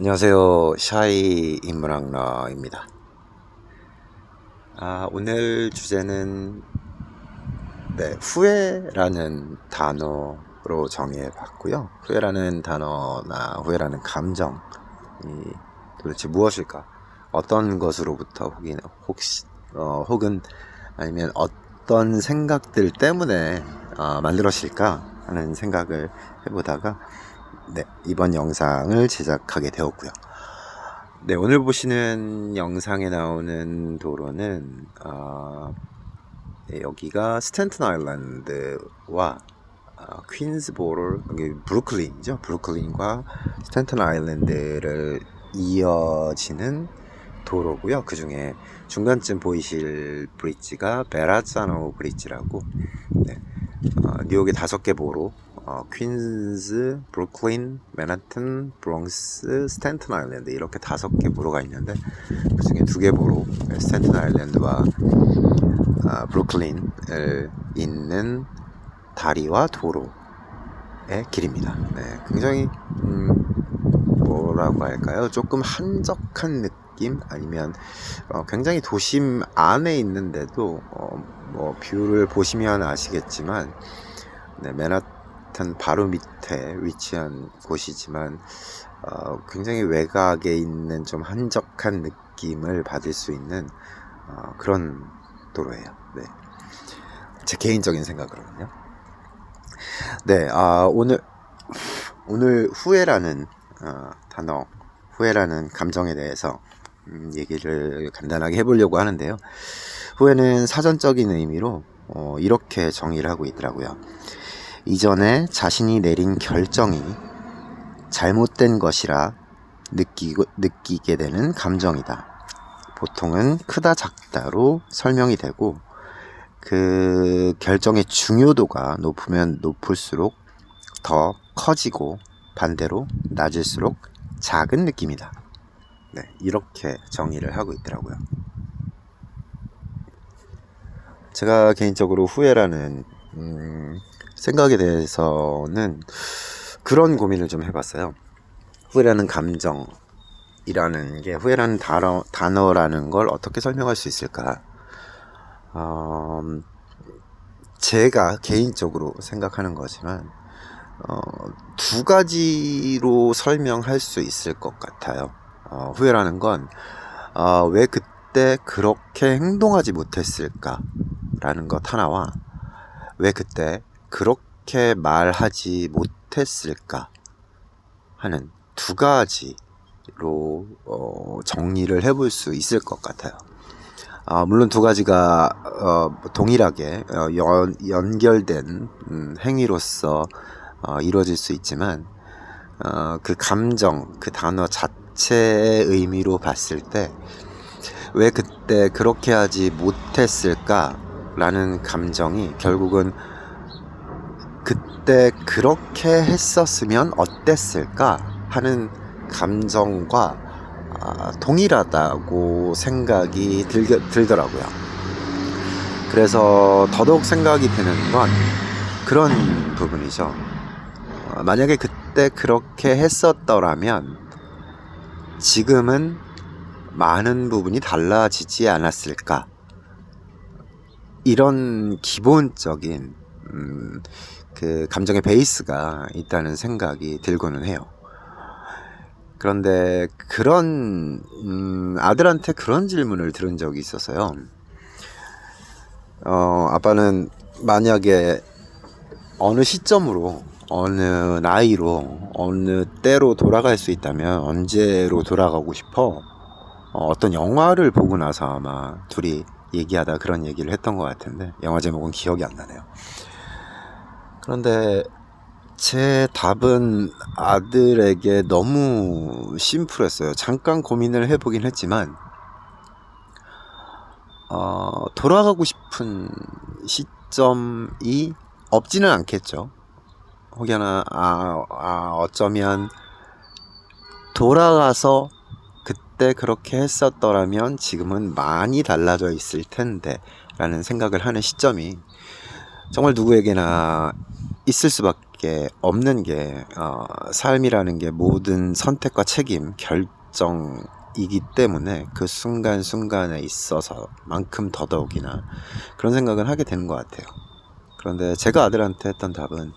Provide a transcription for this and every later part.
안녕하세요. 샤이 인문학러입니다. 오늘 주제는 후회라는 단어로 정해봤고요. 후회라는 단어나 후회라는 감정이 도대체 무엇일까? 어떤 것으로부터 혹은 아니면 어떤 생각들 때문에 만들어질까 하는 생각을 해보다가 이번 영상을 제작하게 되었고요. 오늘 보시는 영상에 나오는 도로는 여기가 스탠튼 아일랜드와 퀸즈보로, 여기 브루클린이죠. 브루클린과 스탠튼 아일랜드를 이어지는 도로고요. 그 중에 중간쯤 보이실 브릿지가 베라자노 브릿지라고, 뉴욕의 5개 보로, 퀸즈, 브루클린, 맨하튼, 브롱스, 스탠튼 아일랜드, 이렇게 5개 보로가 있는데 그 중에 2개 보로, 스탠튼 아일랜드와 브루클린을 잇는 다리와 도로의 길입니다. 굉장히 뭐라고 할까요? 조금 한적한 느낌, 아니면 굉장히 도심 안에 있는데도 뷰를 보시면 아시겠지만, 맨하탄 바로 밑에 위치한 곳이지만 굉장히 외곽에 있는 좀 한적한 느낌을 받을 수 있는 그런 도로예요. 제 개인적인 생각으로는요. 오늘 후회라는 단어, 후회라는 감정에 대해서 얘기를 간단하게 해보려고 하는데요. 후회는 사전적인 의미로 이렇게 정의를 하고 있더라고요. 이전에 자신이 내린 결정이 잘못된 것이라 느끼게 되는 감정이다. 보통은 크다 작다로 설명이 되고, 그 결정의 중요도가 높으면 높을수록 더 커지고, 반대로 낮을수록 작은 느낌이다. 이렇게 정의를 하고 있더라고요. 제가 개인적으로 후회라는 생각에 대해서는 그런 고민을 좀 해봤어요. 후회라는 감정이라는 게, 후회라는 단어라는 걸 어떻게 설명할 수 있을까? 제가 개인적으로 생각하는 거지만 2가지로 설명할 수 있을 것 같아요. 후회라는 건 왜 그때 그렇게 행동하지 못했을까라는 것 하나와, 왜 그때 그렇게 말하지 못했을까 하는 2가지로 정리를 해볼 수 있을 것 같아요. 물론 2가지가 동일하게 연결된 행위로서 이루어질 수 있지만, 그 감정, 그 단어 자체의 의미로 봤을 때 왜 그때 그렇게 하지 못했을까 라는 감정이 결국은 그때 그렇게 했었으면 어땠을까 하는 감정과 동일하다고 생각이 들더라고요. 그래서 더더욱 생각이 드는 건 그런 부분이죠. 만약에 그때 그렇게 했었더라면 지금은 많은 부분이 달라지지 않았을까, 이런 기본적인 그 감정의 베이스가 있다는 생각이 들고는 해요. 그런데 그런 아들한테 그런 질문을 들은 적이 있었어요. 아빠는 만약에 어느 시점으로, 어느 나이로, 어느 때로 돌아갈 수 있다면 언제로 돌아가고 싶어? 어떤 영화를 보고 나서 아마 둘이 얘기하다 그런 얘기를 했던 것 같은데, 영화 제목은 기억이 안 나네요. 그런데 제 답은 아들에게 너무 심플했어요. 잠깐 고민을 해보긴 했지만 돌아가고 싶은 시점이 없지는 않겠죠. 혹여나 어쩌면 돌아가서 그때 그렇게 했었더라면 지금은 많이 달라져 있을 텐데 라는 생각을 하는 시점이 정말 누구에게나 있을 수밖에 수밖에 없는 게 삶이라는 게 모든 선택과 책임, 결정이기 때문에 그 순간순간에 있어서만큼 더더욱이나 그런 생각을 하게 되는 것 같아요. 그런데 제가 아들한테 했던 답은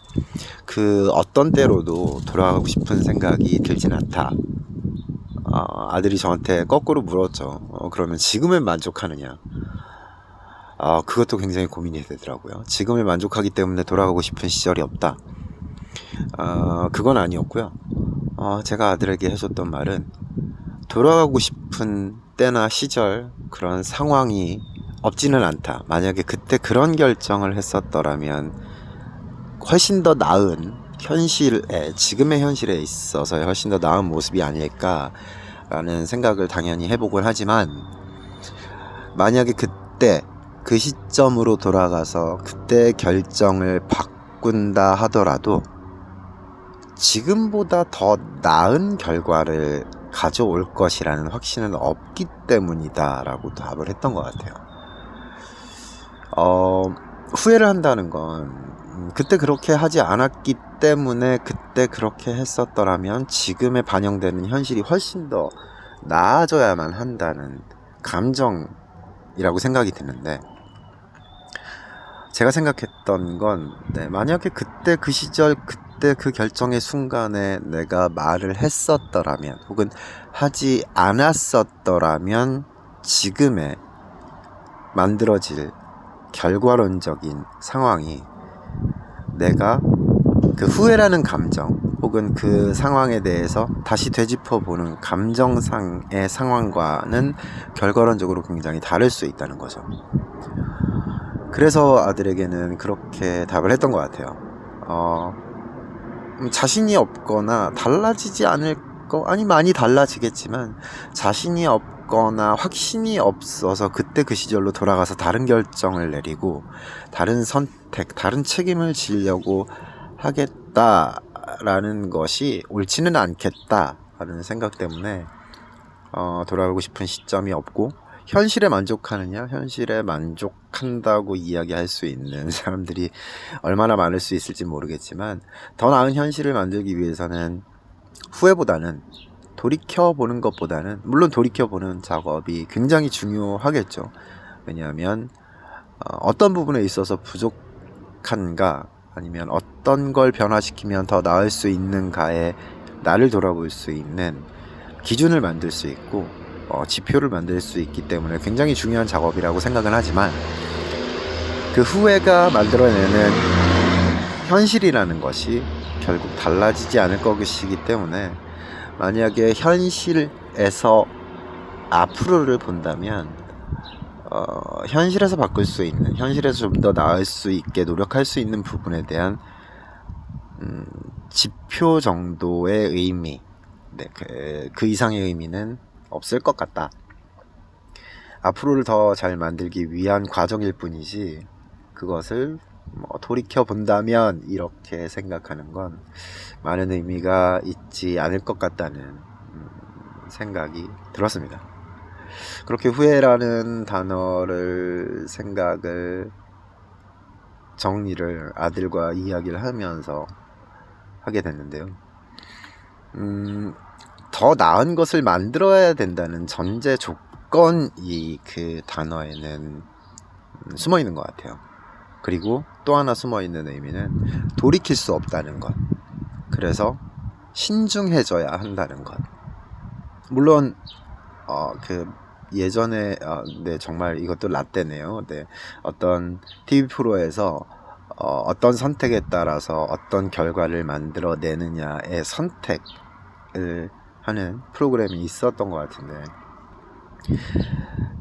그 어떤 때로도 돌아가고 싶은 생각이 들진 않다. 아들이 저한테 거꾸로 물었죠. 그러면 지금을 만족하느냐? 그것도 굉장히 고민이 되더라고요. 지금을 만족하기 때문에 돌아가고 싶은 시절이 없다. 그건 아니었고요. 제가 아들에게 해줬던 말은 돌아가고 싶은 때나 시절, 그런 상황이 없지는 않다. 만약에 그때 그런 결정을 했었더라면 훨씬 더 나은 지금의 현실에 있어서 훨씬 더 나은 모습이 아닐까라는 생각을 당연히 해보곤 하지만, 만약에 그때 그 시점으로 돌아가서 그때 결정을 바꾼다 하더라도 지금보다 더 나은 결과를 가져올 것이라는 확신은 없기 때문이다 라고 답을 했던 것 같아요. 후회를 한다는 건 그때 그렇게 하지 않았기 때문에 그때 그렇게 했었더라면 지금에 반영되는 현실이 훨씬 더 나아져야만 한다는 감정이라고 생각이 드는데, 제가 생각했던 건 만약에 그때 그 시절 그때 그 결정의 순간에 내가 말을 했었더라면 혹은 하지 않았었더라면 지금의 만들어질 결과론적인 상황이 내가 그 후회라는 감정 혹은 그 상황에 대해서 다시 되짚어보는 감정상의 상황과는 결과론적으로 굉장히 다를 수 있다는 거죠. 그래서 아들에게는 그렇게 답을 했던 것 같아요. 자신이 없거나 달라지지 않을 아니 많이 달라지겠지만 자신이 없거나 확신이 없어서 그때 그 시절로 돌아가서 다른 결정을 내리고 다른 선택, 다른 책임을 지려고 하겠다라는 것이 옳지는 않겠다라는 생각 때문에 돌아가고 싶은 시점이 없고, 현실에 만족하느냐? 현실에 만족한다고 이야기할 수 있는 사람들이 얼마나 많을 수 있을지 모르겠지만, 더 나은 현실을 만들기 위해서는 후회보다는 돌이켜보는 것보다는, 물론 돌이켜보는 작업이 굉장히 중요하겠죠. 왜냐하면 어떤 부분에 있어서 부족한가, 아니면 어떤 걸 변화시키면 더 나을 수 있는가에 나를 돌아볼 수 있는 기준을 만들 수 있고 지표를 만들 수 있기 때문에 굉장히 중요한 작업이라고 생각은 하지만, 그 후회가 만들어내는 현실이라는 것이 결국 달라지지 않을 것이기 때문에, 만약에 현실에서 앞으로를 본다면 현실에서 바꿀 수 있는, 현실에서 좀 더 나을 수 있게 노력할 수 있는 부분에 대한 지표 정도의 의미, 그 이상의 의미는 없을 것 같다. 앞으로를 더 잘 만들기 위한 과정일 뿐이지, 그것을 돌이켜 본다면 이렇게 생각하는 건 많은 의미가 있지 않을 것 같다는 생각이 들었습니다. 그렇게 후회라는 단어를 생각을 정리를 아들과 이야기를 하면서 하게 됐는데요. 더 나은 것을 만들어야 된다는 전제 조건이 그 단어에는 숨어 있는 것 같아요. 그리고 또 하나 숨어 있는 의미는 돌이킬 수 없다는 것. 그래서 신중해져야 한다는 것. 물론 그 예전에 정말 이것도 라떼네요. 어떤 TV 프로에서 어떤 선택에 따라서 어떤 결과를 만들어내느냐의 선택을 하는 프로그램이 있었던 것 같은데,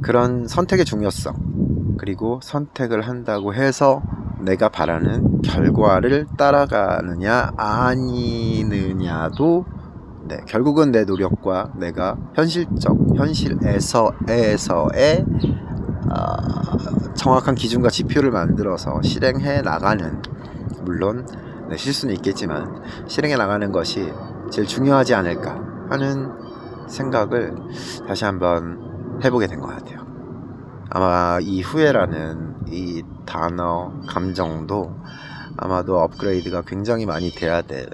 그런 선택의 중요성, 그리고 선택을 한다고 해서 내가 바라는 결과를 따라가느냐 아니느냐도 결국은 내 노력과 내가 현실에서의 정확한 기준과 지표를 만들어서 실행해 나가는, 물론 실수는 있겠지만 실행해 나가는 것이 제일 중요하지 않을까 하는 생각을 다시 한번 해보게 된 것 같아요. 아마 이 후회라는 이 단어, 감정도 아마도 업그레이드가 굉장히 많이 돼야 될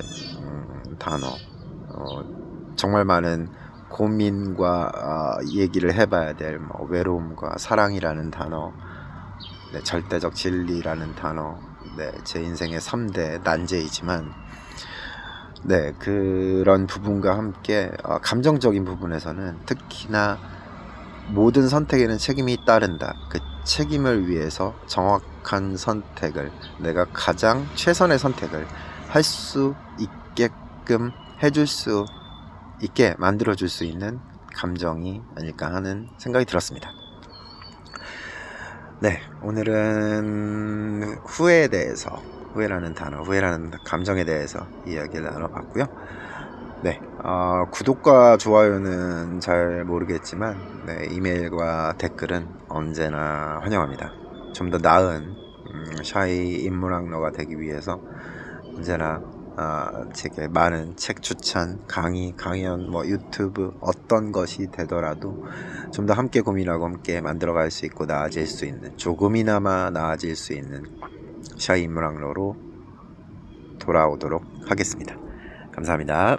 단어. 정말 많은 고민과 얘기를 해봐야 될 외로움과 사랑이라는 단어, 네, 절대적 진리라는 단어, 네, 제 인생의 3대 난제이지만, 네, 그런 부분과 함께 감정적인 부분에서는 특히나 모든 선택에는 책임이 따른다. 그 책임을 위해서 정확한 선택을, 내가 가장 최선의 선택을 할 수 있게끔 해줄 수 있게 만들어줄 수 있는 감정이 아닐까 하는 생각이 들었습니다. 네, 오늘은 후회에 대해서, 후회라는 단어, 후회라는 감정에 대해서 이야기를 나눠봤고요. 네, 구독과 좋아요는 잘 모르겠지만, 네, 이메일과 댓글은 언제나 환영합니다. 좀 더 나은 샤이 인문학러가 되기 위해서 언제나 제게 많은 책 추천, 강연, 유튜브 어떤 것이 되더라도 좀 더 함께 고민하고 함께 만들어갈 수 있고 나아질 수 있는, 조금이나마 나아질 수 있는 샤이 인문학러로 돌아오도록 하겠습니다. 감사합니다.